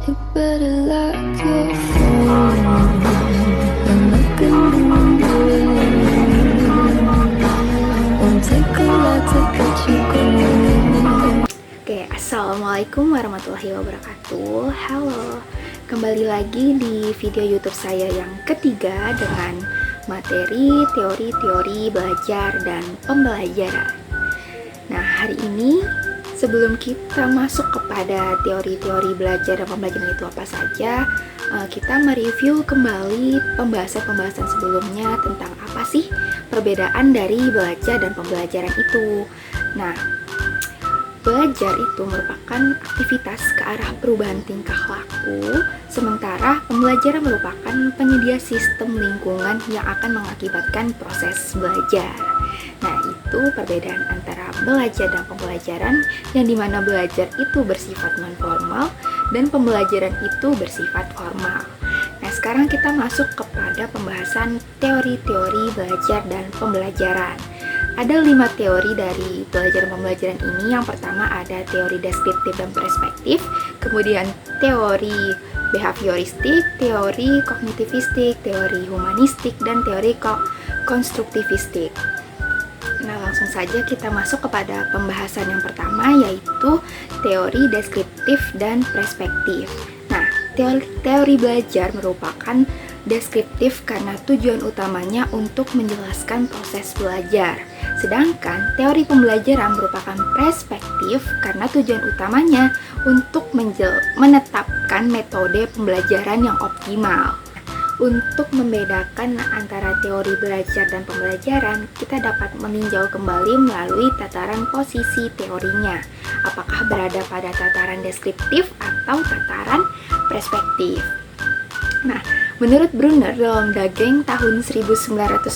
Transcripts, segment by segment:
You better lock your phone. I'm not gonna do it. Won't take a lot to get you going. Oke, assalamualaikum warahmatullahi wabarakatuh. Halo, kembali lagi di video YouTube saya yang ketiga dengan materi teori-teori belajar dan pembelajaran. Nah, hari ini sebelum kita masuk kepada teori-teori belajar dan pembelajaran itu apa saja, kita mereview kembali pembahasan-pembahasan sebelumnya tentang apa sih perbedaan dari belajar dan pembelajaran itu. Nah, belajar itu merupakan aktivitas ke arah perubahan tingkah laku, sementara pembelajaran merupakan penyedia sistem lingkungan yang akan mengakibatkan proses belajar. Nah, itu perbedaan antara belajar dan pembelajaran, yang dimana belajar itu bersifat non-formal dan pembelajaran itu bersifat formal. Nah, sekarang kita masuk kepada pembahasan teori-teori belajar dan pembelajaran. Ada 5 teori dari belajar dan pembelajaran ini. Yang pertama ada teori deskriptif dan perspektif, kemudian teori behavioristik, teori kognitivistik, teori humanistik, dan teori konstruktivistik. Nah, langsung saja kita masuk kepada pembahasan yang pertama, yaitu teori deskriptif dan perspektif. Nah, teori belajar merupakan deskriptif karena tujuan utamanya untuk menjelaskan proses belajar. Sedangkan teori pembelajaran merupakan perspektif karena tujuan utamanya untuk menetapkan metode pembelajaran yang optimal. Untuk membedakan antara teori belajar dan pembelajaran, kita dapat meninjau kembali melalui tataran posisi teorinya. Apakah berada pada tataran deskriptif atau tataran perspektif? Nah, menurut Brunner dalam Dageng tahun 1989,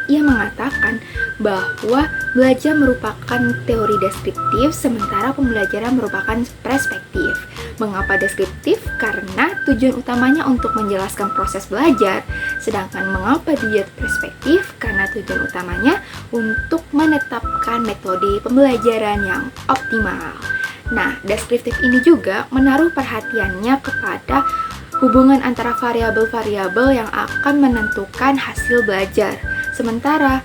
ia mengatakan bahwa belajar merupakan teori deskriptif, sementara pembelajaran merupakan perspektif. Mengapa deskriptif? Karena tujuan utamanya untuk menjelaskan proses belajar, sedangkan mengapa dia perspektif? Karena tujuan utamanya untuk menetapkan metode pembelajaran yang optimal. Nah, deskriptif ini juga menaruh perhatiannya kepada hubungan antara variabel-variabel yang akan menentukan hasil belajar. Sementara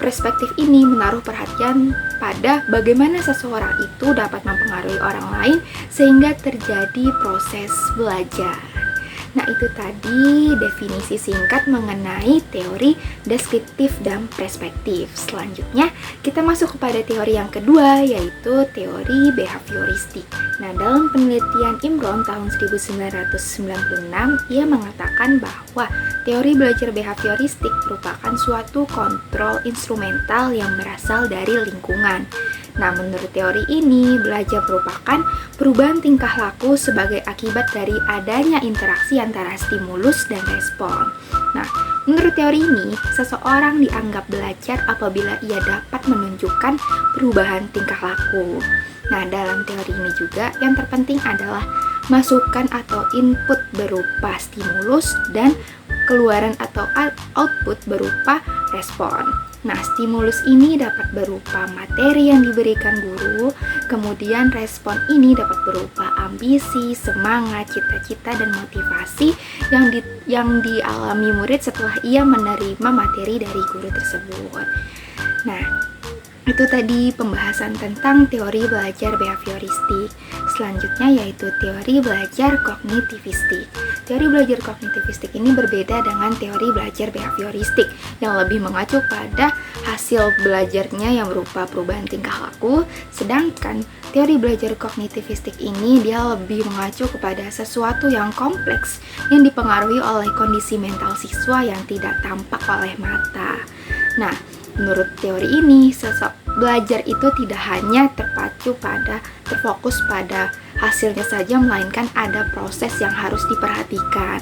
perspektif ini menaruh perhatian pada bagaimana seseorang itu dapat mempengaruhi orang lain sehingga terjadi proses belajar. Nah, itu tadi definisi singkat mengenai teori deskriptif dan perspektif. Selanjutnya, kita masuk kepada teori yang kedua, yaitu teori behavioristik. Nah, dalam penelitian Imron tahun 1996, ia mengatakan bahwa teori belajar behavioristik merupakan suatu kontrol instrumental yang berasal dari lingkungan. Nah, menurut teori ini, belajar merupakan perubahan tingkah laku sebagai akibat dari adanya interaksi antara stimulus dan respon. Nah, menurut teori ini, seseorang dianggap belajar apabila ia dapat menunjukkan perubahan tingkah laku. Nah, dalam teori ini juga yang terpenting adalah masukan atau input berupa stimulus dan keluaran atau output berupa respon. Nah, stimulus ini dapat berupa materi yang diberikan guru, kemudian respon ini dapat berupa ambisi, semangat, cita-cita, dan motivasi yang dialami murid setelah ia menerima materi dari guru tersebut. Nah, itu tadi pembahasan tentang teori belajar behavioristik. Selanjutnya yaitu teori belajar kognitivistik. Teori belajar kognitivistik ini berbeda dengan teori belajar behavioristik yang lebih mengacu pada hasil belajarnya yang berupa perubahan tingkah laku, sedangkan teori belajar kognitivistik ini dia lebih mengacu kepada sesuatu yang kompleks yang dipengaruhi oleh kondisi mental siswa yang tidak tampak oleh mata. Nah, menurut teori ini, belajar itu tidak hanya terfokus pada hasilnya saja, melainkan ada proses yang harus diperhatikan.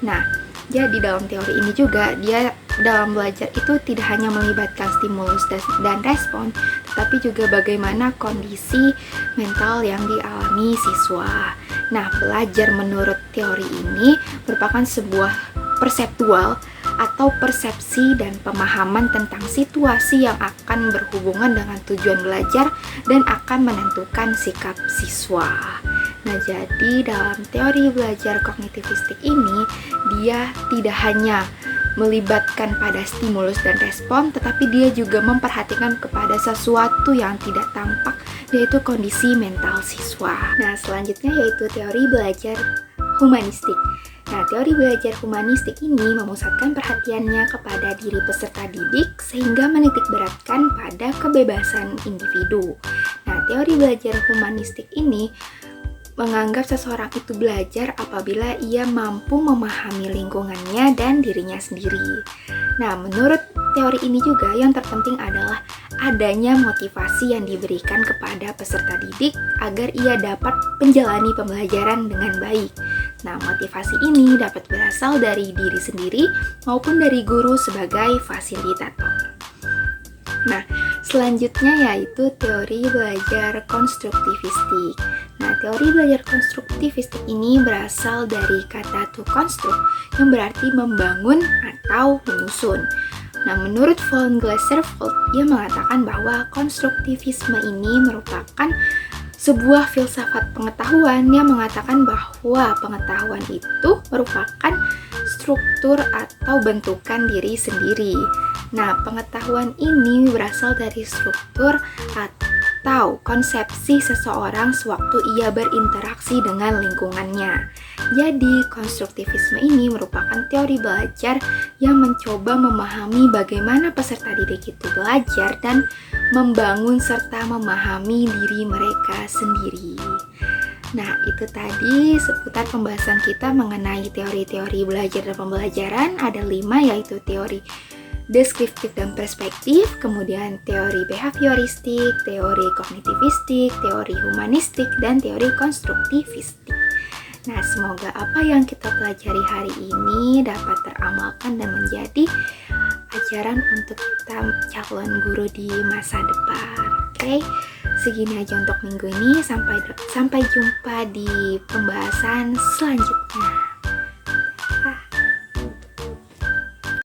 Nah, jadi dalam teori ini juga, dia dalam belajar itu tidak hanya melibatkan stimulus dan respon, tetapi juga bagaimana kondisi mental yang dialami siswa. Nah, belajar menurut teori ini merupakan sebuah perseptual atau persepsi dan pemahaman tentang situasi yang akan berhubungan dengan tujuan belajar dan akan menentukan sikap siswa. Nah, jadi dalam teori belajar kognitivistik ini, dia tidak hanya melibatkan pada stimulus dan respon, tetapi dia juga memperhatikan kepada sesuatu yang tidak tampak, yaitu kondisi mental siswa. Nah, selanjutnya yaitu teori belajar humanistik. Nah, teori belajar humanistik ini memusatkan perhatiannya kepada diri peserta didik sehingga menitikberatkan pada kebebasan individu. Nah, teori belajar humanistik ini menganggap seseorang itu belajar apabila ia mampu memahami lingkungannya dan dirinya sendiri. Nah, menurut teori ini juga yang terpenting adalah adanya motivasi yang diberikan kepada peserta didik agar ia dapat menjalani pembelajaran dengan baik. Nah, motivasi ini dapat berasal dari diri sendiri maupun dari guru sebagai fasilitator. Nah, selanjutnya yaitu teori belajar konstruktivistik. Nah, teori belajar konstruktivistik ini berasal dari kata to construct yang berarti membangun atau menyusun. Nah, menurut von Glaserfeld, ia mengatakan bahwa konstruktivisme ini merupakan sebuah filsafat pengetahuan yang mengatakan bahwa pengetahuan itu merupakan struktur atau bentukan diri sendiri. Nah, pengetahuan ini berasal dari struktur atau konsepsi seseorang sewaktu ia berinteraksi dengan lingkungannya. Jadi, konstruktivisme ini merupakan teori belajar yang mencoba memahami bagaimana peserta didik itu belajar dan membangun serta memahami diri mereka sendiri. Nah, itu tadi seputar pembahasan kita mengenai teori-teori belajar dan pembelajaran. Ada 5, yaitu teori deskriptif dan perspektif, kemudian teori behavioristik, teori kognitivistik, teori humanistik, dan teori konstruktivistik. Nah, semoga apa yang kita pelajari hari ini dapat teramalkan dan menjadi ajaran untuk kita calon guru di masa depan. Oke, segini aja untuk minggu ini. Sampai jumpa di pembahasan selanjutnya.